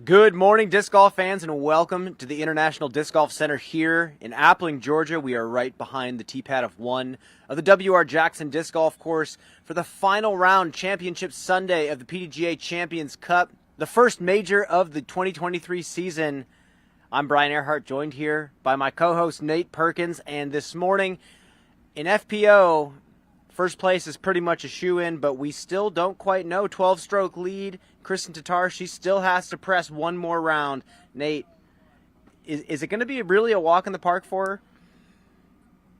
Good morning, disc golf fans, and welcome to the International Disc Golf Center here in Appling, Georgia. We are right behind the tee pad of one of the W.R. Jackson Disc Golf Course for the final round championship Sunday of the PDGA Champions Cup, the first major of the 2023 season. I'm Brian Earhart, joined here by my co-host Nate Perkins, and this morning in FPO, first place is pretty much a shoe-in, but we still don't quite know. 12-stroke lead. Kristin Tattar, she still has to press one more round. Nate, is it going to be really a walk in the park for her?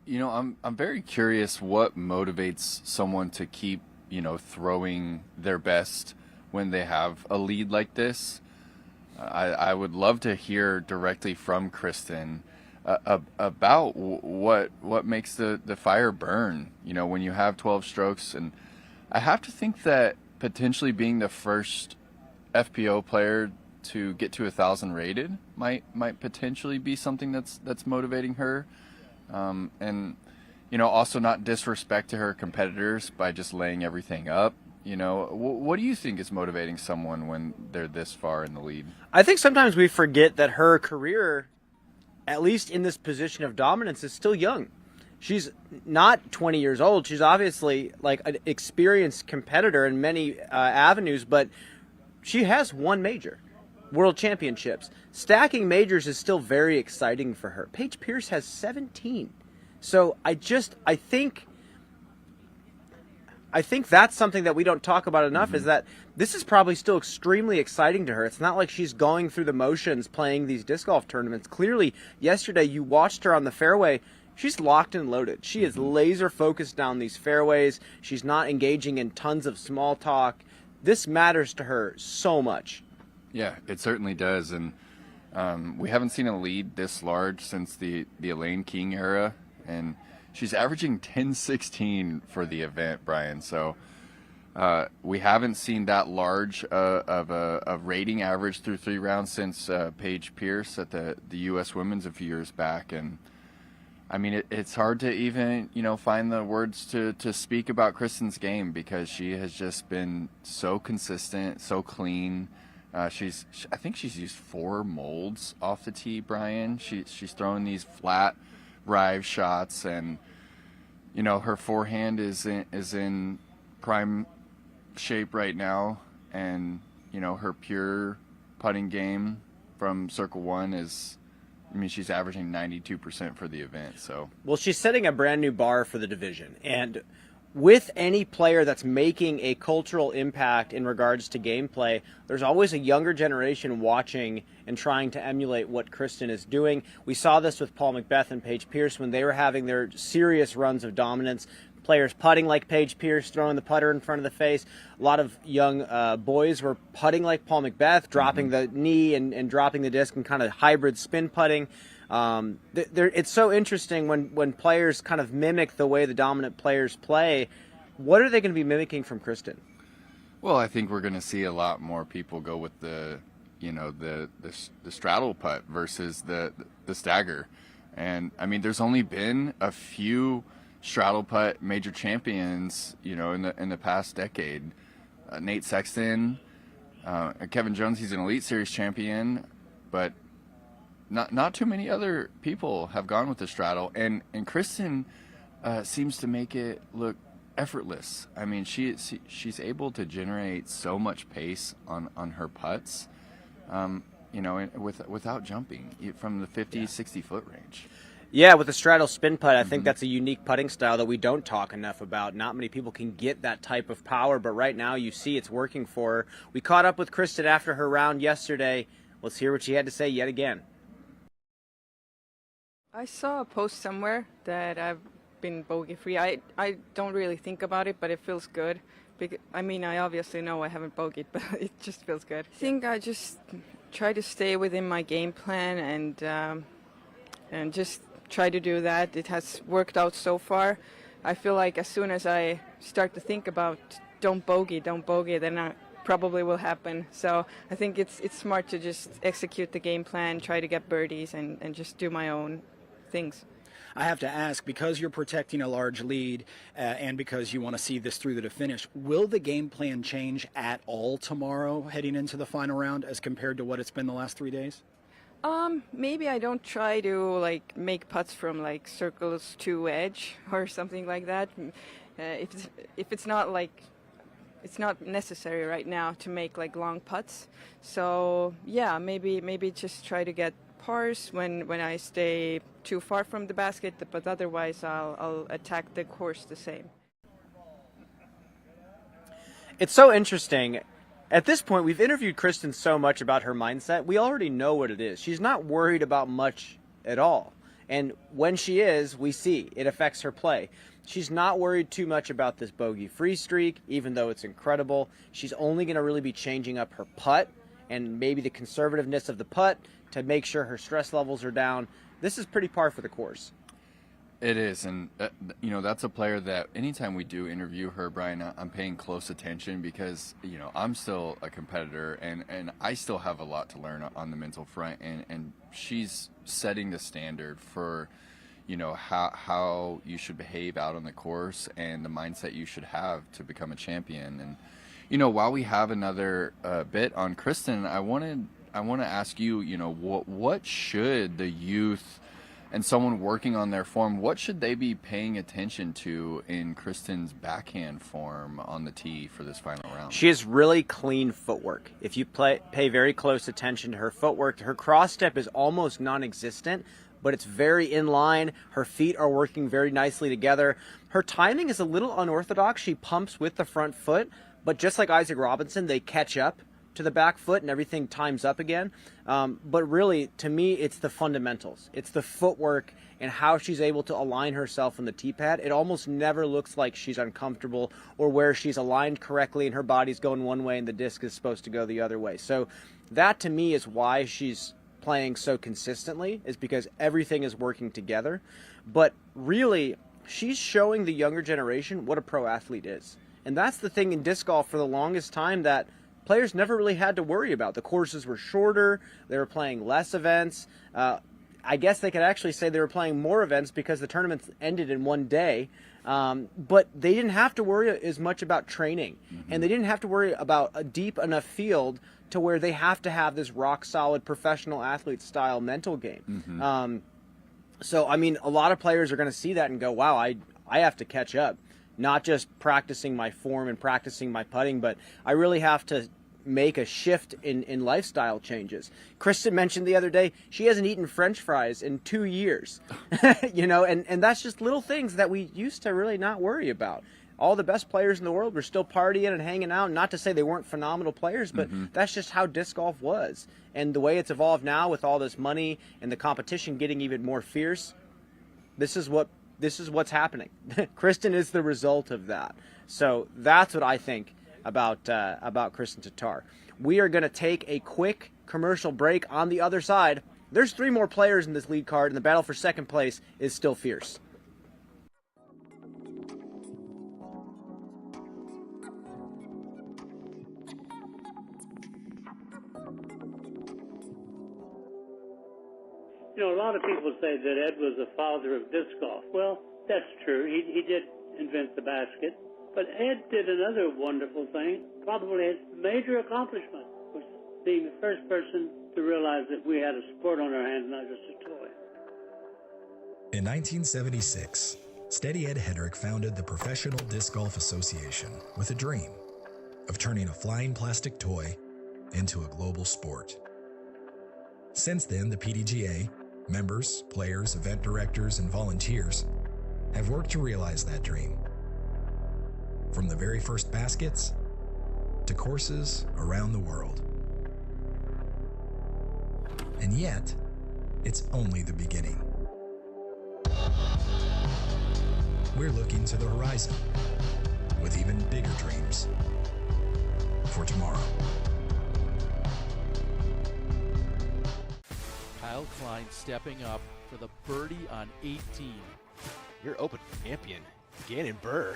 You know, I'm very curious what motivates someone to keep, throwing their best when they have a lead like this. I would love to hear directly from Kristin about what makes the fire burn, when you have 12 strokes. And I have to think that potentially being the first FPO player to get to 1,000 rated might potentially be something that's motivating her, and also not disrespect to her competitors by just laying everything up. What do you think is motivating someone when they're this far in the lead? I think sometimes we forget that her career, at least in this position of dominance, is still young. She's not 20 years old. She's obviously like an experienced competitor in many avenues, but she has one major, World Championships. Stacking majors is still very exciting for her. Paige Pierce has 17. So I think that's something that we don't talk about enough, is that this is probably still extremely exciting to her. It's not like she's going through the motions playing these disc golf tournaments. Clearly, yesterday you watched her on the fairway. She's locked and loaded. She is laser focused down these fairways. She's not engaging in tons of small talk. This matters to her so much. Yeah, it certainly does. And we haven't seen a lead this large since the Elaine King era. And she's averaging 10-16 for the event, Brian. So we haven't seen that large of a rating average through 3 rounds since Paige Pierce at the U.S. Women's a few years back. And I mean, it's hard to even, find the words to speak about Kristin's game, because she has just been so consistent, so clean. I think she's used 4 molds off the tee, Brian. She's throwing these flat drive shots, and her forehand is in prime shape right now, and her pure putting game from Circle 1 is, she's averaging 92% for the event. So, well, she's setting a brand new bar for the division, and with any player that's making a cultural impact in regards to gameplay, there's always a younger generation watching and trying to emulate what Kristin is doing. We saw this with Paul McBeth and Paige Pierce when they were having their serious runs of dominance. Players putting like Paige Pierce, throwing the putter in front of the face. A lot of young boys were putting like Paul McBeth, dropping the knee and dropping the disc, and kind of hybrid spin putting. It's so interesting when players kind of mimic the way the dominant players play. What are they going to be mimicking from Kristin? Well, I think we're going to see a lot more people go with the straddle putt versus the stagger. And I mean, there's only been a few straddle putt major champions, in the past decade. Nate Sexton, Kevin Jones, he's an Elite Series champion, but not too many other people have gone with the straddle, and Kristin seems to make it look effortless. I mean, she's able to generate so much pace on her putts, without jumping from the 50-60 foot range. Yeah, with the straddle spin putt, I think that's a unique putting style that we don't talk enough about. Not many people can get that type of power, but right now you see it's working for her. We caught up with Kristin after her round yesterday. Let's hear what she had to say yet again. I saw a post somewhere that I've been bogey-free. I don't really think about it, but it feels good. I obviously know I haven't bogeyed, but it just feels good. I think I just try to stay within my game plan and just try to do that. It has worked out so far. I feel like as soon as I start to think about don't bogey, then it probably will happen. So I think it's smart to just execute the game plan, try to get birdies, and just do my own things. I have to ask, because you're protecting a large lead and because you want to see this through to the finish, will the game plan change at all tomorrow heading into the final round as compared to what it's been the last 3 days? Maybe I don't try to like make putts from like circles to edge or something like that. If it's not like it's not necessary right now to make like long putts. So yeah, maybe just try to get pars when I stay too far from the basket, but otherwise I'll attack the course the same. It's so interesting. At this point, we've interviewed Kristen so much about her mindset. We already know what it is. She's not worried about much at all. And when she is, we see it affects her play. She's not worried too much about this bogey-free streak, even though it's incredible. She's only going to really be changing up her putt and maybe the conservativeness of the putt to make sure her stress levels are down. This is pretty par for the course. It is, and that's a player that anytime we do interview her, Brian, I'm paying close attention because I'm still a competitor and I still have a lot to learn on the mental front, and she's setting the standard for how you should behave out on the course and the mindset you should have to become a champion. And while we have another bit on Kristen, I want to ask you, what should the youth and someone working on their form, what should they be paying attention to in Kristen's backhand form on the tee for this final round? She has really clean footwork. If you pay very close attention to her footwork, her cross step is almost non-existent, but it's very in line. Her feet are working very nicely together. Her timing is a little unorthodox. She pumps with the front foot, but just like Isaac Robinson, they catch up to the back foot and everything times up again. But really, to me, it's the fundamentals. It's the footwork and how she's able to align herself on the tee pad. It almost never looks like she's uncomfortable or where she's aligned correctly and her body's going one way and the disc is supposed to go the other way. So that, to me, is why she's playing so consistently, is because everything is working together. But really, she's showing the younger generation what a pro athlete is. And that's the thing in disc golf for the longest time that players never really had to worry about. The courses were shorter. They were playing less events. I guess they could actually say they were playing more events because the tournaments ended in one day. But they didn't have to worry as much about training. Mm-hmm. And they didn't have to worry about a deep enough field to where they have to have this rock-solid professional athlete-style mental game. Mm-hmm. So, I mean, a lot of players are going to see that and go, wow, I have to catch up. Not just practicing my form and practicing my putting, but I really have to make a shift in lifestyle changes. Kristen mentioned the other day she hasn't eaten French fries in 2 years. And that's just little things that we used to really not worry about. All the best players in the world were still partying and hanging out. Not to say they weren't phenomenal players, but that's just how disc golf was. And the way it's evolved now with all this money and the competition getting even more fierce, this is what's happening. Kristen is the result of that. So that's what I think about Kristen Tatar. We are going to take a quick commercial break. On the other side, there's 3 more players in this lead card, and the battle for second place is still fierce. A lot of people say that Ed was the father of disc golf. Well, that's true. He did invent the basket. But Ed did another wonderful thing, probably his major accomplishment, was being the first person to realize that we had a sport on our hands, not just a toy. In 1976, Steady Ed Hedrick founded the Professional Disc Golf Association with a dream of turning a flying plastic toy into a global sport. Since then, the PDGA, members, players, event directors, and volunteers have worked to realize that dream. From the very first baskets to courses around the world. And yet, it's only the beginning. We're looking to the horizon with even bigger dreams for tomorrow. Kyle Klein stepping up for the birdie on 18. Your Open champion, Gannon Burr.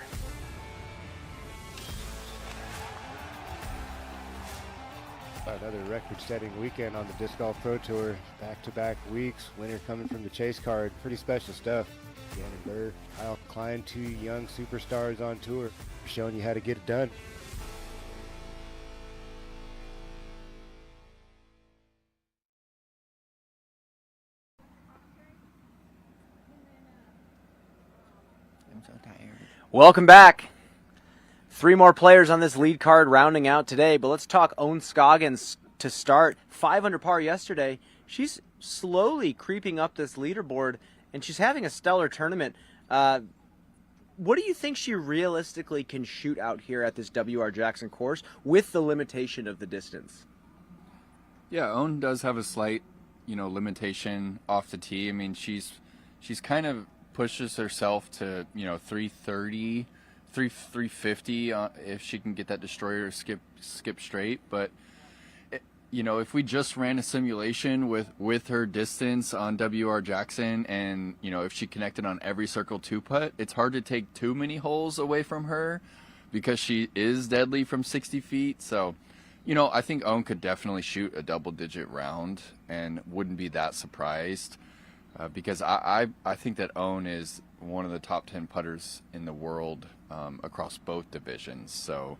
Another record-setting weekend on the Disc Golf Pro Tour. Back-to-back weeks. Winner coming from the chase card. Pretty special stuff. Gannon Burr, Kyle Klein, 2 young superstars on tour, showing you how to get it done. I'm so tired. Welcome back. 3 more players on this lead card rounding out today, but let's talk Owen Scoggins to start. 5 under par yesterday. She's slowly creeping up this leaderboard, and she's having a stellar tournament. What do you think she realistically can shoot out here at this W.R. Jackson course with the limitation of the distance? Yeah, Owen does have a slight, limitation off the tee. I mean, she's kind of pushes herself to, 330, 350 if she can get that destroyer skip straight. But, if we just ran a simulation with her distance on W.R. Jackson and, if she connected on every circle 2-putt, it's hard to take too many holes away from her because she is deadly from 60 feet. So, I think Owen could definitely shoot a double-digit round and wouldn't be that surprised because I think that Owen is one of the top 10 putters in the world across both divisions. So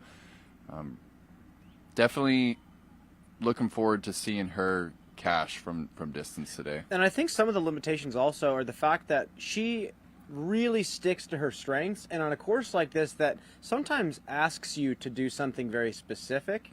definitely looking forward to seeing her cash from distance today. And I think some of the limitations also are the fact that she really sticks to her strengths, and on a course like this that sometimes asks you to do something very specific,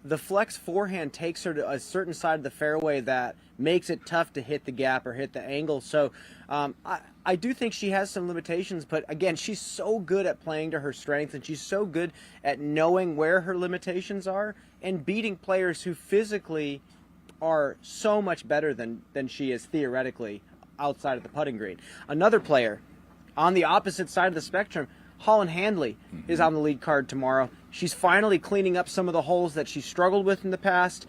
the flex forehand takes her to a certain side of the fairway that makes it tough to hit the gap or hit the angle. So I do think she has some limitations, but again, she's so good at playing to her strengths, and she's so good at knowing where her limitations are and beating players who physically are so much better than she is theoretically outside of the putting green. Another player on the opposite side of the spectrum, Holland Handley, is on the lead card tomorrow. She's finally cleaning up some of the holes that she struggled with in the past.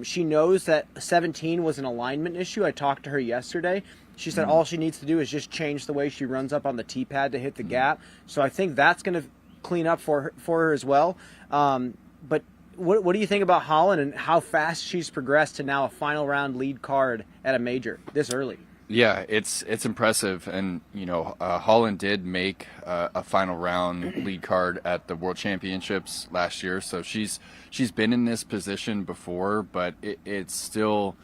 She knows that 17 was an alignment issue. I talked to her yesterday. She said all she needs to do is just change the way she runs up on the tee pad to hit the gap. So I think that's going to clean up for her as well. But what do you think about Holland and how fast she's progressed to now a final round lead card at a major this early? Yeah, it's impressive, and Holland did make a final round lead card at the World Championships last year, so she's been in this position before, but it's still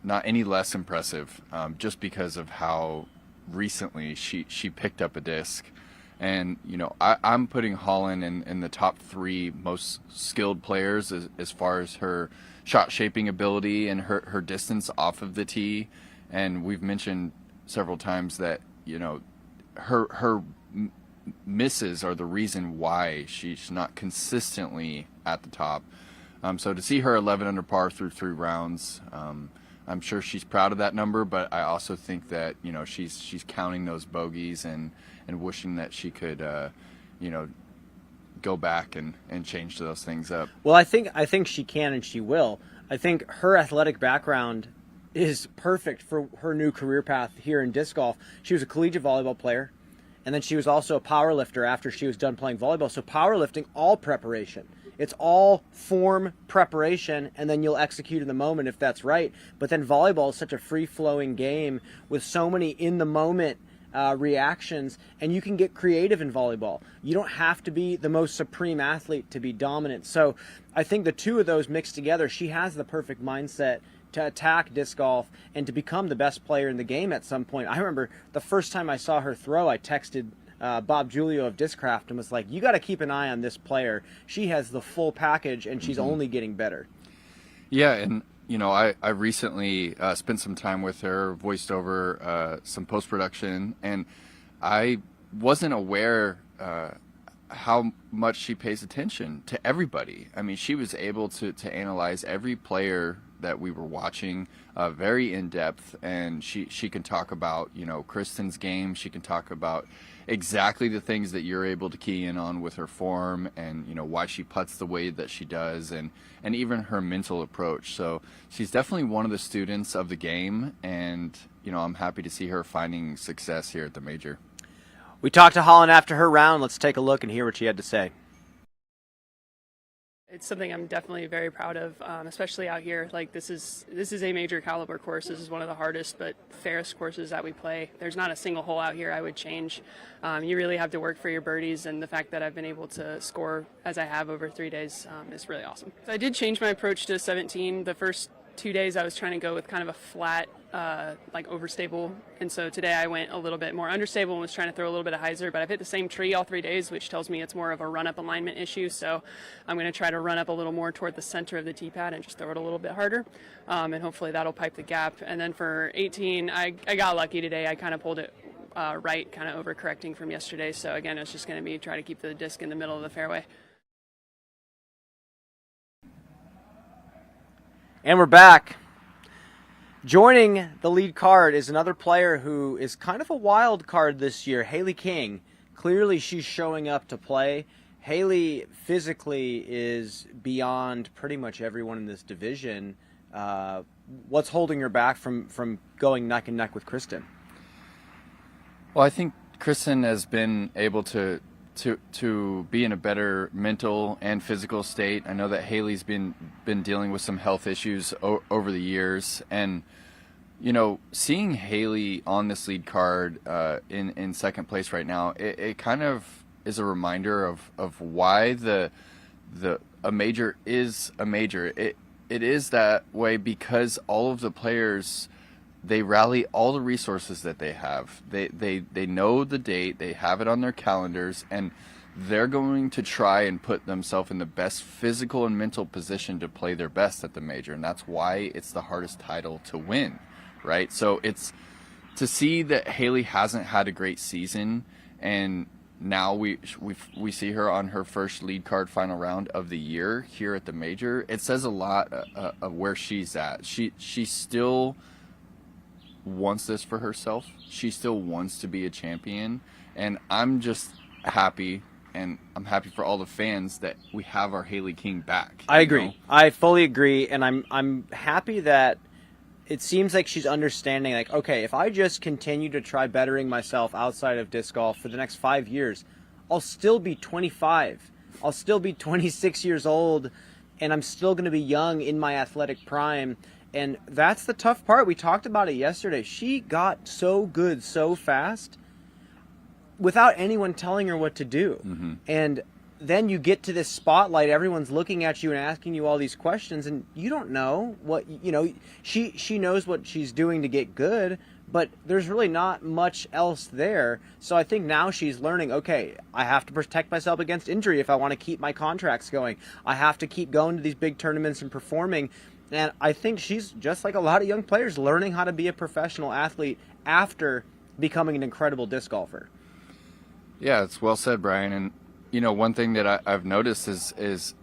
not any less impressive just because of how recently she picked up a disc. And I'm putting Holland in the top 3 most skilled players as far as her shot shaping ability and her distance off of the tee. And we've mentioned several times that her misses are the reason why she's not consistently at the top. So to see her 11 under par through 3 rounds, I'm sure she's proud of that number. But I also think that she's counting those bogeys and wishing that she could go back and change those things up. Well, I think she can and she will. I think her athletic background is perfect for her new career path here in disc golf. She was a collegiate volleyball player, and then she was also a power lifter after she was done playing volleyball. So powerlifting, all preparation. It's all form preparation, and then you'll execute in the moment if that's right. But then volleyball is such a free-flowing game with so many in-the-moment reactions, and you can get creative in volleyball. You don't have to be the most supreme athlete to be dominant. So I think the two of those mixed together, she has the perfect mindset to attack disc golf and to become the best player in the game at some point. I remember the first time I saw her throw, I texted Bob Giulio of Discraft and was like, you got to keep an eye on this player. She has the full package, and she's only getting better. Yeah, and I recently spent some time with her, voiced over some post-production, and I wasn't aware how much she pays attention to everybody. I mean, she was able to analyze every player that we were watching very in depth, and she can talk about Kristen's game. She can talk about exactly the things that you're able to key in on with her form, and why she putts the way that she does, and even her mental approach. So she's definitely one of the students of the game, and I'm happy to see her finding success here at the major. We talked to Holland after her round. Let's take a look and hear what she had to say. It's something I'm definitely very proud of, especially out here. Like this is a major caliber course. This is one of the hardest but fairest courses that we play. There's not a single hole out here I would change. You really have to work for your birdies, and the fact that I've been able to score as I have over 3 days is really awesome. So I did change my approach to 17. The first 2 days I was trying to go with kind of a flat, like overstable, and so today I went a little bit more understable and was trying to throw a little bit of hyzer, but I've hit the same tree all 3 days, which tells me it's more of a run-up alignment issue, so I'm going to try to run up a little more toward the center of the tee pad and just throw it a little bit harder, and hopefully that'll pipe the gap. And then for 18, I got lucky today. I kind of pulled it right, kind of overcorrecting from yesterday, so again, it's just going to be try to keep the disc in the middle of the fairway. And we're back. Joining the lead card is another player who is kind of a wild card this year, Haley King. Clearly she's showing up to play. Haley physically is beyond pretty much everyone in this division. What's holding her back from going neck and neck with Kristen? Well, I think Kristen has been able to be in a better mental and physical state. I know that Haley's been dealing with some health issues over the years, and you know, seeing Haley on this lead card in second place right now, it kind of is a reminder of why a major is a major. It is that way because all of the players, they rally all the resources that they have. They know the date, they have it on their calendars, and they're going to try and put themselves in the best physical and mental position to play their best at the major, and that's why it's the hardest title to win, right? So it's to see that Haley hasn't had a great season, and now we see her on her first lead card final round of the year here at the major. It says a lot of where she's at. She still wants this for herself. She still wants to be a champion, and I'm just happy, and I'm happy for all the fans that we have our Haley King back. I agree. I fully agree, and I'm happy that it seems like she's understanding, like, okay, if I just continue to try bettering myself outside of disc golf for the next 5 years, I'll still be 25. I'll still be 26 years old, and I'm still going to be young in my athletic prime. And that's the tough part. We talked about it yesterday. She got so good so fast without anyone telling her what to do. Mm-hmm. And then you get to this spotlight, everyone's looking at you and asking you all these questions, and you don't know what, you know, she knows what she's doing to get good, but there's really not much else there. So I think now she's learning, okay, I have to protect myself against injury if I want to keep my contracts going. I have to keep going to these big tournaments and performing. And I think she's, just like a lot of young players, learning how to be a professional athlete after becoming an incredible disc golfer. Yeah, it's well said, Brian. And you know, one thing that I've noticed is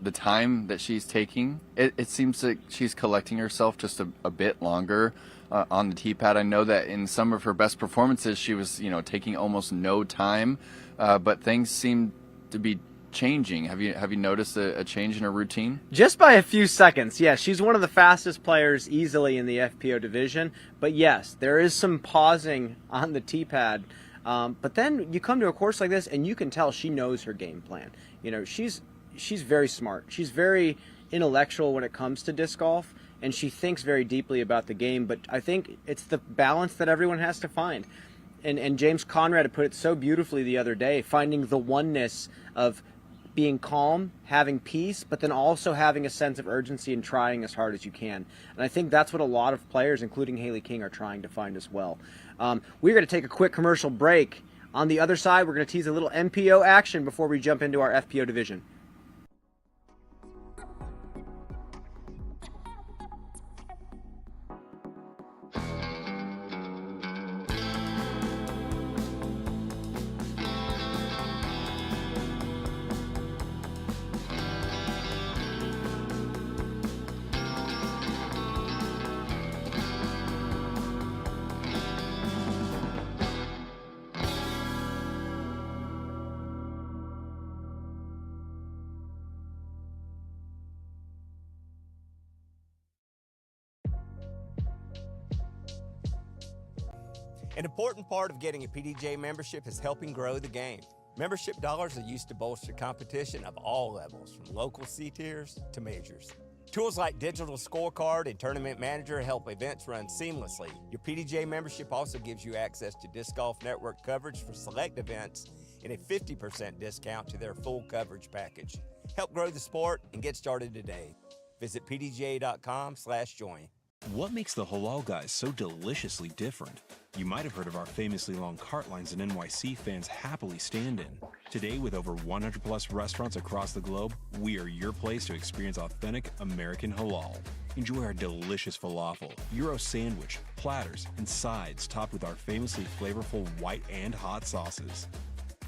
the time that she's taking. It seems like she's collecting herself just a bit longer on the tee pad. I know that in some of her best performances, she was, you know, taking almost no time, but things seem to be changing. Have you noticed a change in her routine? Just by a few seconds. Yeah, she's one of the fastest players easily in the FPO division. But yes, there is some pausing on the tee pad. But then you come to a course like this, and you can tell she knows her game plan. You know, she's very smart. She's very intellectual when it comes to disc golf, and she thinks very deeply about the game. But I think it's the balance that everyone has to find. And James Conrad had put it so beautifully the other day, finding the oneness of being calm, having peace, but then also having a sense of urgency and trying as hard as you can. And I think that's what a lot of players, including Haley King, are trying to find as well. We're going to take a quick commercial break. On the other side, we're going to tease a little MPO action before we jump into our FPO division. An important part of getting a PDGA membership is helping grow the game. Membership dollars are used to bolster competition of all levels, from local C-tiers to majors. Tools like Digital Scorecard and Tournament Manager help events run seamlessly. Your PDGA membership also gives you access to Disc Golf Network coverage for select events and a 50% discount to their full coverage package. Help grow the sport and get started today. Visit pdga.com/join. What makes the Halal Guys so deliciously different? You might have heard of our famously long cart lines that NYC fans happily stand in. Today, with over 100 plus restaurants across the globe, we are your place to experience authentic American halal. Enjoy our delicious falafel, Euro sandwich, platters, and sides topped with our famously flavorful white and hot sauces.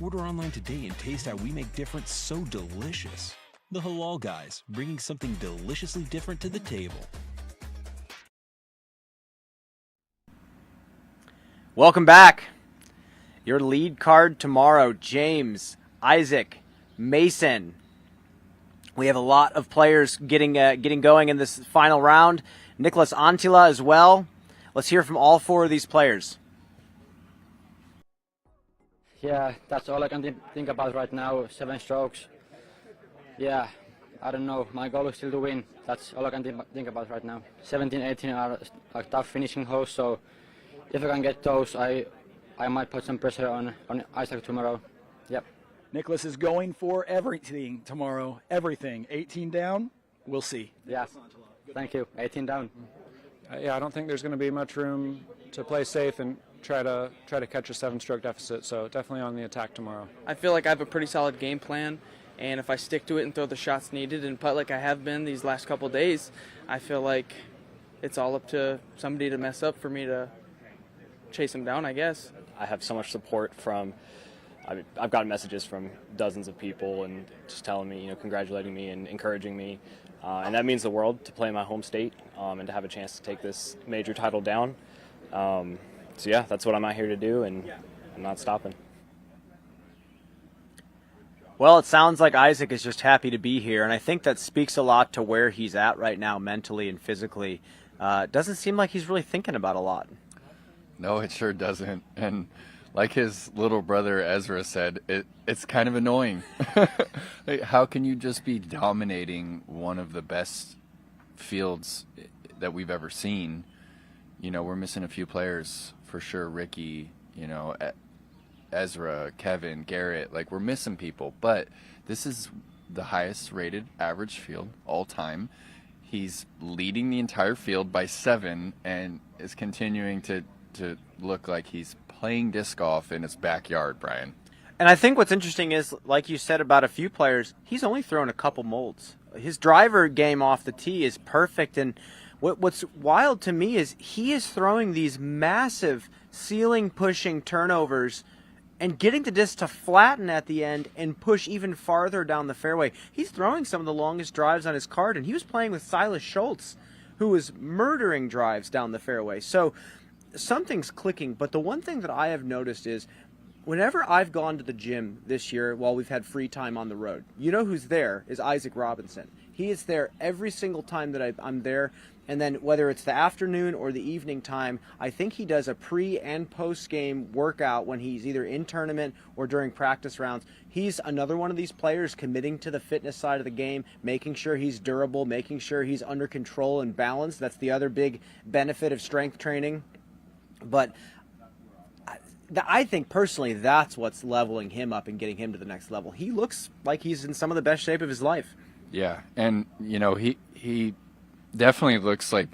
Order online today and taste how we make different so delicious. The Halal Guys, bringing something deliciously different to the table. Welcome back. Your lead card tomorrow, James, Isaac, Mason. We have a lot of players getting going in this final round. Nicholas Antila as well. Let's hear from all four of these players. Yeah, that's all I can think about right now. 7 strokes. Yeah, I don't know. My goal is still to win. That's all I can think about right now. 17, 18 are tough finishing holes, so if I can get those, I might put some pressure on Isaac tomorrow. Yep. Nicholas is going for everything tomorrow. Everything. 18 down. We'll see. Yeah. Thank you. 18 down. Yeah, I don't think there's going to be much room to play safe and try to catch a 7-stroke deficit. So definitely on the attack tomorrow. I feel like I have a pretty solid game plan, and if I stick to it and throw the shots needed and putt like I have been these last couple days, I feel like it's all up to somebody to mess up for me to chase him down, I guess. I have so much support from, I've gotten messages from dozens of people and just telling me, congratulating me and encouraging me. And that means the world to play in my home state and to have a chance to take this major title down. So yeah, that's what I'm out here to do, and I'm not stopping. Well, it sounds like Isaac is just happy to be here, and I think that speaks a lot to where he's at right now mentally and physically. Doesn't seem like he's really thinking about a lot. No, it sure doesn't. And like his little brother Ezra said, it's kind of annoying. Like, how can you just be dominating one of the best fields that we've ever seen? We're missing a few players for sure. Ricky, Ezra, Kevin, Garrett, like we're missing people. But this is the highest rated average field all time. He's leading the entire field by 7 and is continuing to look like he's playing disc golf in his backyard, Brian. And I think what's interesting is, like you said about a few players, he's only thrown a couple molds. His driver game off the tee is perfect, and what's wild to me is he is throwing these massive ceiling-pushing turnovers and getting the disc to flatten at the end and push even farther down the fairway. He's throwing some of the longest drives on his card, and he was playing with Silas Schultz, who was murdering drives down the fairway. So something's clicking, but the one thing that I have noticed is whenever I've gone to the gym this year while we've had free time on the road, who's there is Isaac Robinson. He is there every single time that I'm there, and then whether it's the afternoon or the evening time, I think he does a pre- and post-game workout when he's either in tournament or during practice rounds. He's another one of these players committing to the fitness side of the game, making sure he's durable, making sure he's under control and balanced. That's the other big benefit of strength training. But I think personally that's what's leveling him up and getting him to the next level. He looks like he's in some of the best shape of his life. Yeah, and he definitely looks like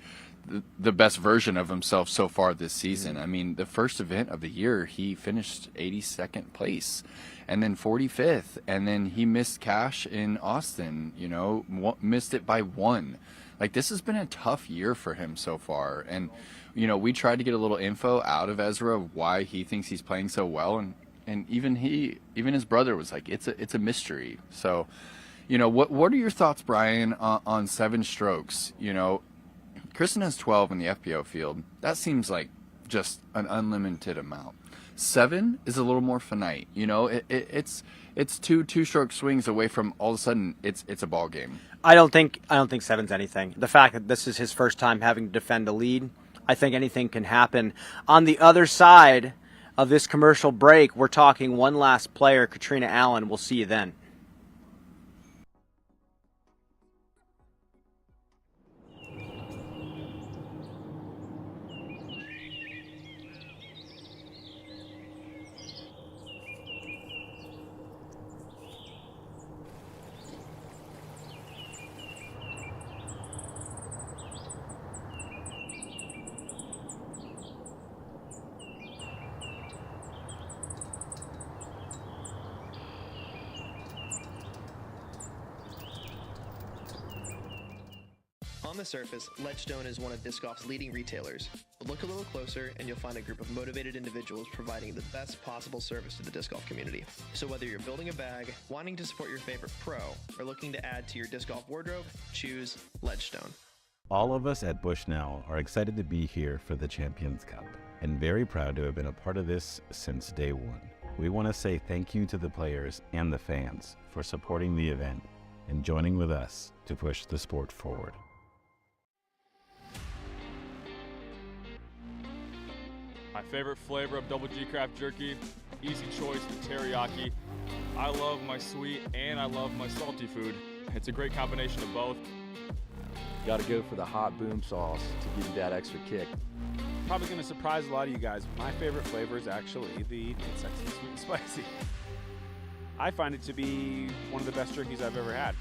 the best version of himself so far this season. I mean, the first event of the year, he finished 82nd place, and then 45th, and then he missed cash in Austin, missed it by 1. Like, this has been a tough year for him so far, and we tried to get a little info out of Ezra of why he thinks he's playing so well, and even his brother was like, it's a mystery. So, what are your thoughts, Brian, on 7 strokes? Kristen has 12 in the FPO field. That seems like just an unlimited amount. 7 is a little more finite. It's 2-stroke swings away from all of a sudden it's a ball game. I don't think 7's anything. The fact that this is his first time having to defend a lead, I think anything can happen. On the other side of this commercial break, we're talking one last player, Katrina Allen. We'll see you then. On the surface, Ledgestone is one of disc golf's leading retailers, but look a little closer and you'll find a group of motivated individuals providing the best possible service to the disc golf community. So whether you're building a bag, wanting to support your favorite pro, or looking to add to your disc golf wardrobe, choose Ledgestone. All of us at Bushnell are excited to be here for the Champions Cup and very proud to have been a part of this since day one. We want to say thank you to the players and the fans for supporting the event and joining with us to push the sport forward. My favorite flavor of Double G Craft Jerky, easy choice, the teriyaki. I love my sweet and I love my salty food. It's a great combination of both. Got to go for the hot boom sauce to give you that extra kick. Probably going to surprise a lot of you guys. My favorite flavor is actually the sexy, sweet, and spicy. I find it to be one of the best jerkies I've ever had.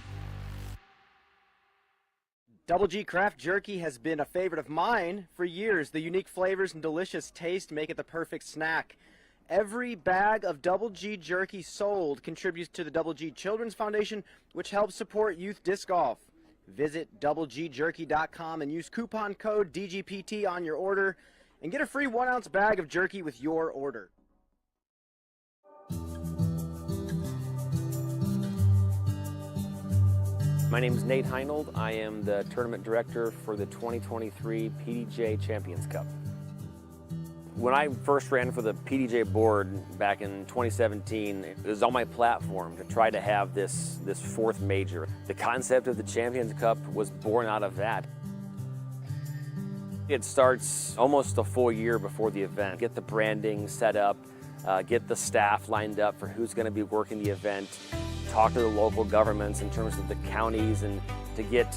Double G Craft Jerky has been a favorite of mine for years. The unique flavors and delicious taste make it the perfect snack. Every bag of Double G Jerky sold contributes to the Double G Children's Foundation, which helps support youth disc golf. Visit doublegjerky.com and use coupon code DGPT on your order and get a free 1-ounce bag of jerky with your order. My name is Nate Heinold. I am the tournament director for the 2023 PDGA Champions Cup. When I first ran for the PDGA board back in 2017, it was on my platform to try to have this fourth major. The concept of the Champions Cup was born out of that. It starts almost a full year before the event. Get the branding set up, get the staff lined up for who's going to be working the event, talk to the local governments in terms of the counties, and to get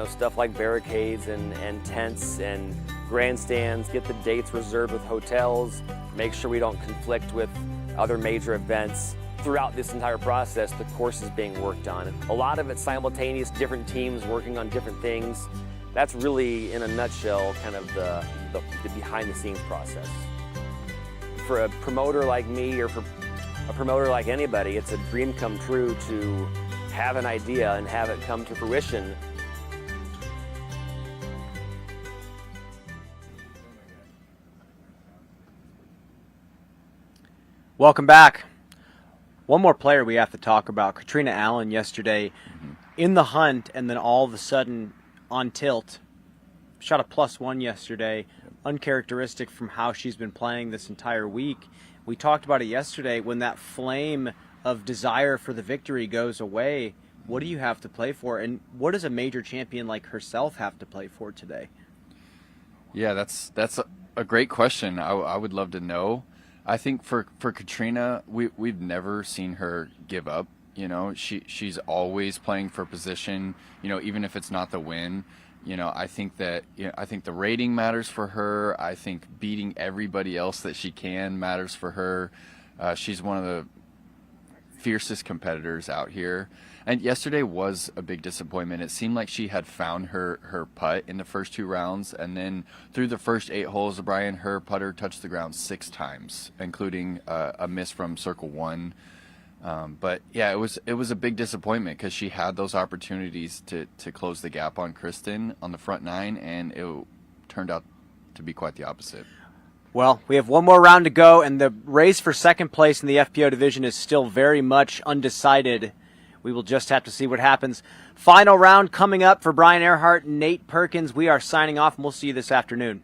stuff like barricades and tents and grandstands, get the dates reserved with hotels, make sure we don't conflict with other major events. Throughout this entire process, the course is being worked on. A lot of it simultaneous, different teams working on different things. That's really, in a nutshell, kind of the behind-the-scenes process. For a promoter like me, or for a promoter like anybody, it's a dream come true to have an idea and have it come to fruition. Welcome back. One more player we have to talk about. Katrina Allen yesterday in the hunt, and then all of a sudden on tilt. Shot a +1 yesterday. Uncharacteristic from how she's been playing this entire week. We talked about it yesterday. When that flame of desire for the victory goes away, what do you have to play for? And what does a major champion like herself have to play for today? Yeah, that's a great question. I would love to know. I think for Katrina, we've never seen her give up. She's always playing for position, even if it's not the win. I think that I think the rating matters for her. I think beating everybody else that she can matters for her. She's one of the fiercest competitors out here. And yesterday was a big disappointment. It seemed like she had found her putt in the first 2 rounds, and then through the first 8 holes, Brian, her putter touched the ground 6 times, including a miss from circle 1. But yeah, it was a big disappointment because she had those opportunities to close the gap on Kristen on the front 9, and it turned out to be quite the opposite. Well, we have one more round to go, and the race for second place in the FPO division is still very much undecided. We will just have to see what happens. Final round coming up for Brian Earhart and Nate Perkins. We are signing off, and we'll see you this afternoon.